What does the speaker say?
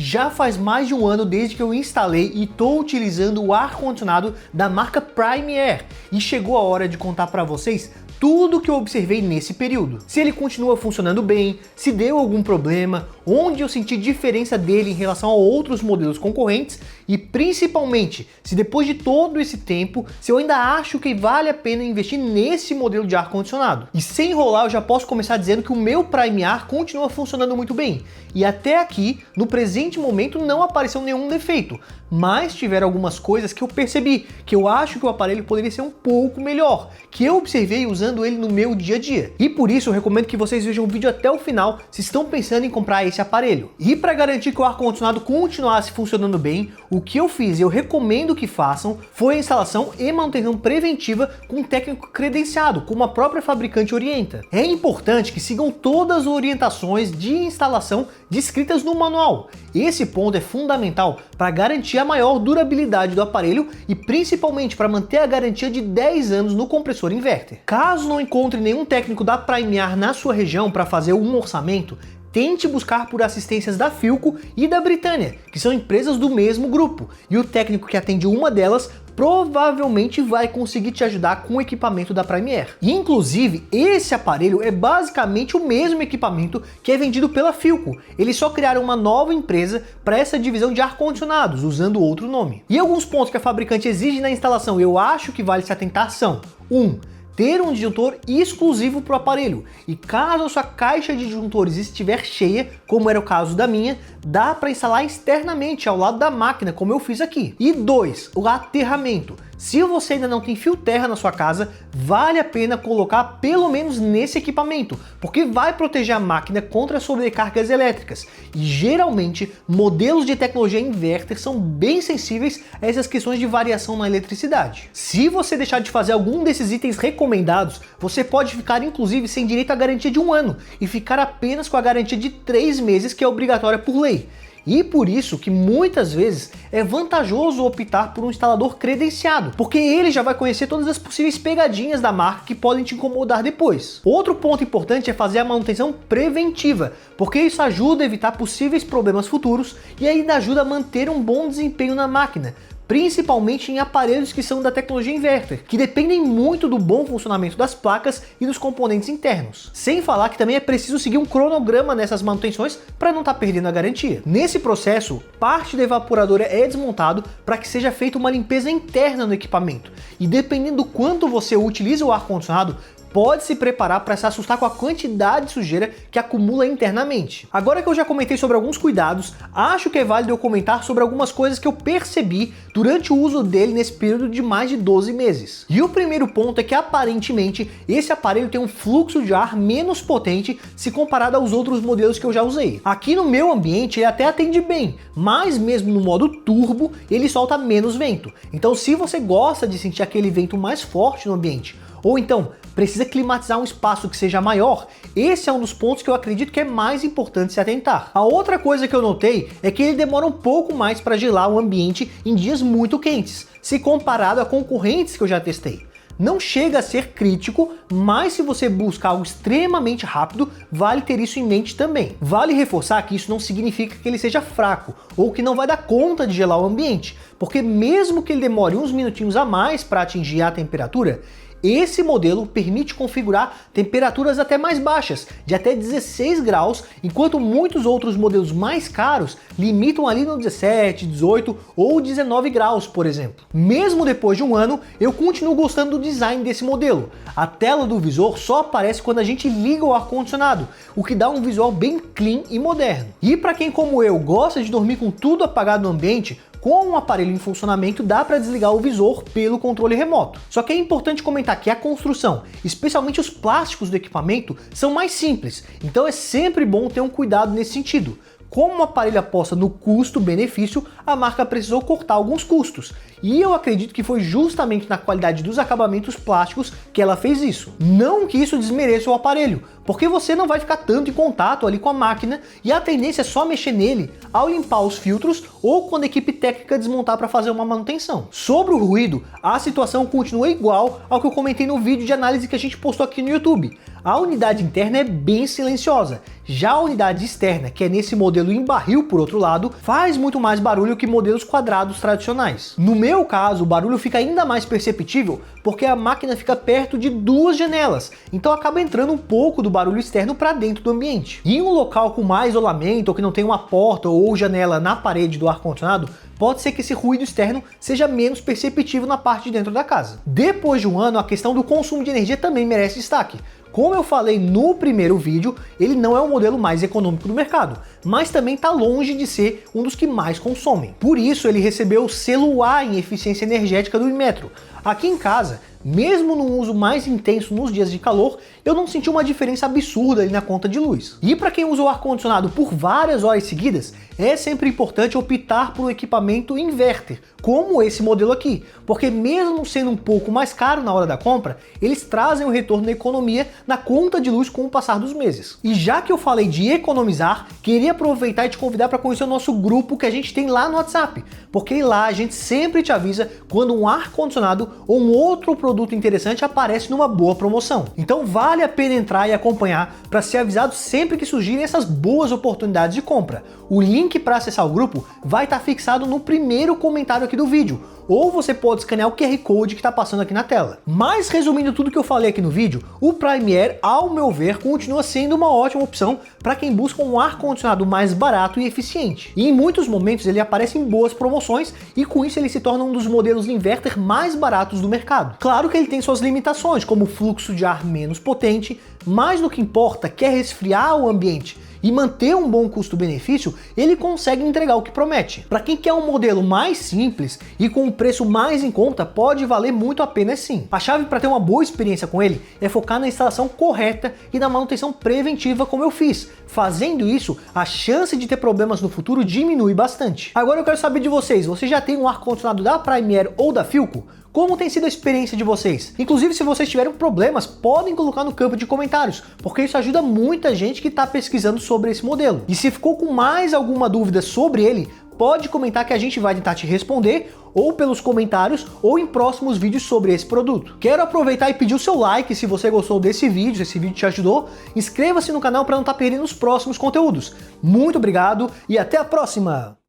Já faz mais de um ano desde que eu instalei e estou utilizando o ar-condicionado da marca Prime Air e chegou a hora de contar para vocês tudo que eu observei nesse período. Se ele continua funcionando bem, se deu algum problema, onde eu senti diferença dele em relação a outros modelos concorrentes e principalmente, se depois de todo esse tempo, se eu ainda acho que vale a pena investir nesse modelo de ar-condicionado. E sem enrolar, eu já posso começar dizendo que o meu Prime Air continua funcionando muito bem. E até aqui, no presente momento, não apareceu nenhum defeito, mas tiveram algumas coisas que eu percebi, que eu acho que o aparelho poderia ser um pouco melhor, que eu observei usando ele no meu dia a dia. E por isso eu recomendo que vocês vejam o vídeo até o final se estão pensando em comprar esse aparelho. E para garantir que o ar-condicionado continuasse funcionando bem, o que eu fiz e eu recomendo que façam foi a instalação e manutenção preventiva com um técnico credenciado, como a própria fabricante orienta. É importante que sigam todas as orientações de instalação descritas no manual. Esse ponto é fundamental para garantir a maior durabilidade do aparelho e principalmente para manter a garantia de 10 anos no compressor inverter. Caso não encontre nenhum técnico da Prime Air na sua região para fazer um orçamento, tente buscar por assistências da Philco e da Britânia, que são empresas do mesmo grupo, e o técnico que atende uma delas provavelmente vai conseguir te ajudar com o equipamento da Prime Air. E, inclusive, esse aparelho é basicamente o mesmo equipamento que é vendido pela Philco. Eles só criaram uma nova empresa para essa divisão de ar-condicionados, usando outro nome. E alguns pontos que a fabricante exige na instalação, eu acho que vale se atentar são: 1. Ter um disjuntor exclusivo para o aparelho, e caso a sua caixa de disjuntores estiver cheia, como era o caso da minha, dá para instalar externamente ao lado da máquina, como eu fiz aqui. E 2, o aterramento. Se você ainda não tem fio terra na sua casa, vale a pena colocar pelo menos nesse equipamento, porque vai proteger a máquina contra sobrecargas elétricas. E geralmente, modelos de tecnologia inverter são bem sensíveis a essas questões de variação na eletricidade. Se você deixar de fazer algum desses itens recomendados, você pode ficar inclusive sem direito à garantia de 1 ano e ficar apenas com a garantia de 3 meses, que é obrigatória por lei. E por isso que muitas vezes é vantajoso optar por um instalador credenciado, porque ele já vai conhecer todas as possíveis pegadinhas da marca que podem te incomodar depois. Outro ponto importante é fazer a manutenção preventiva, porque isso ajuda a evitar possíveis problemas futuros e ainda ajuda a manter um bom desempenho na máquina, principalmente em aparelhos que são da tecnologia inverter, que dependem muito do bom funcionamento das placas e dos componentes internos. Sem falar que também é preciso seguir um cronograma nessas manutenções para não estar perdendo a garantia. Nesse processo, parte da evaporadora é desmontado para que seja feita uma limpeza interna no equipamento, e dependendo do quanto você utiliza o ar-condicionado, pode se preparar para se assustar com a quantidade de sujeira que acumula internamente. Agora que eu já comentei sobre alguns cuidados, acho que é válido eu comentar sobre algumas coisas que eu percebi durante o uso dele nesse período de mais de 12 meses. E o primeiro ponto é que aparentemente esse aparelho tem um fluxo de ar menos potente se comparado aos outros modelos que eu já usei. Aqui no meu ambiente ele até atende bem, mas mesmo no modo turbo ele solta menos vento. Então se você gosta de sentir aquele vento mais forte no ambiente, ou então precisa climatizar um espaço que seja maior, esse é um dos pontos que eu acredito que é mais importante se atentar. A outra coisa que eu notei é que ele demora um pouco mais para gelar o ambiente em dias muito quentes, se comparado a concorrentes que eu já testei. Não chega a ser crítico, mas se você busca algo extremamente rápido, vale ter isso em mente também. Vale reforçar que isso não significa que ele seja fraco, ou que não vai dar conta de gelar o ambiente, porque mesmo que ele demore uns minutinhos a mais para atingir a temperatura, esse modelo permite configurar temperaturas até mais baixas, de até 16 graus, enquanto muitos outros modelos mais caros limitam ali no 17, 18 ou 19 graus, por exemplo. Mesmo depois de 1 ano, eu continuo gostando do design desse modelo. A tela do visor só aparece quando a gente liga o ar-condicionado, o que dá um visual bem clean e moderno. E para quem como eu gosta de dormir com tudo apagado no ambiente, com um aparelho em funcionamento dá para desligar o visor pelo controle remoto. Só que é importante comentar que a construção, especialmente os plásticos do equipamento, são mais simples, então é sempre bom ter um cuidado nesse sentido. Como o aparelho aposta no custo-benefício, a marca precisou cortar alguns custos. E eu acredito que foi justamente na qualidade dos acabamentos plásticos que ela fez isso. Não que isso desmereça o aparelho, porque você não vai ficar tanto em contato ali com a máquina e a tendência é só mexer nele ao limpar os filtros ou quando a equipe técnica desmontar para fazer uma manutenção. Sobre o ruído, a situação continua igual ao que eu comentei no vídeo de análise que a gente postou aqui no YouTube. A unidade interna é bem silenciosa Já a unidade externa, que é nesse modelo em barril por outro lado, faz muito mais barulho que modelos quadrados tradicionais. No meu caso, o barulho fica ainda mais perceptível porque a máquina fica perto de duas janelas, então acaba entrando um pouco do barulho externo para dentro do ambiente. Em um local com mais isolamento ou que não tem uma porta ou janela na parede do ar-condicionado, pode ser que esse ruído externo seja menos perceptível na parte de dentro da casa. Depois de um ano, a questão do consumo de energia também merece destaque. Como eu falei no primeiro vídeo, ele não é o modelo mais econômico do mercado, mas também está longe de ser um dos que mais consomem. Por isso ele recebeu o selo A em eficiência energética do Inmetro. Aqui em casa, mesmo no uso mais intenso nos dias de calor, eu não senti uma diferença absurda ali na conta de luz. E para quem usa o ar-condicionado por várias horas seguidas, é sempre importante optar por um equipamento inverter, como esse modelo aqui, porque mesmo sendo um pouco mais caro na hora da compra, eles trazem um retorno na economia na conta de luz com o passar dos meses. E já que eu falei de economizar, queria aproveitar e te convidar para conhecer o nosso grupo que a gente tem lá no WhatsApp, porque lá a gente sempre te avisa quando um ar-condicionado ou um outro produto interessante aparece numa boa promoção. Então vale a pena entrar e acompanhar para ser avisado sempre que surgirem essas boas oportunidades de compra. O link para acessar o grupo vai estar fixado no primeiro comentário aqui do vídeo, ou você pode escanear o QR Code que está passando aqui na tela. Mas resumindo tudo que eu falei aqui no vídeo, o Prime Air, ao meu ver, continua sendo uma ótima opção para quem busca um ar-condicionado mais barato e eficiente. E em muitos momentos ele aparece em boas promoções e com isso ele se torna um dos modelos inverter mais baratos do mercado. Claro que ele tem suas limitações, como o fluxo de ar menos potente, mas no que importa, que é resfriar o ambiente e manter um bom custo-benefício, ele consegue entregar o que promete. Para quem quer um modelo mais simples e com um preço mais em conta, pode valer muito a pena sim. A chave para ter uma boa experiência com ele é focar na instalação correta e na manutenção preventiva como eu fiz. Fazendo isso, a chance de ter problemas no futuro diminui bastante. Agora eu quero saber de vocês, você já tem um ar-condicionado da Prime Air ou da Philco? Como tem sido a experiência de vocês? Inclusive, se vocês tiverem problemas, podem colocar no campo de comentários, porque isso ajuda muita gente que está pesquisando sobre esse modelo. E se ficou com mais alguma dúvida sobre ele, pode comentar que a gente vai tentar te responder, ou pelos comentários, ou em próximos vídeos sobre esse produto. Quero aproveitar e pedir o seu like se você gostou desse vídeo, se esse vídeo te ajudou. Inscreva-se no canal para não estar perdendo os próximos conteúdos. Muito obrigado e até a próxima!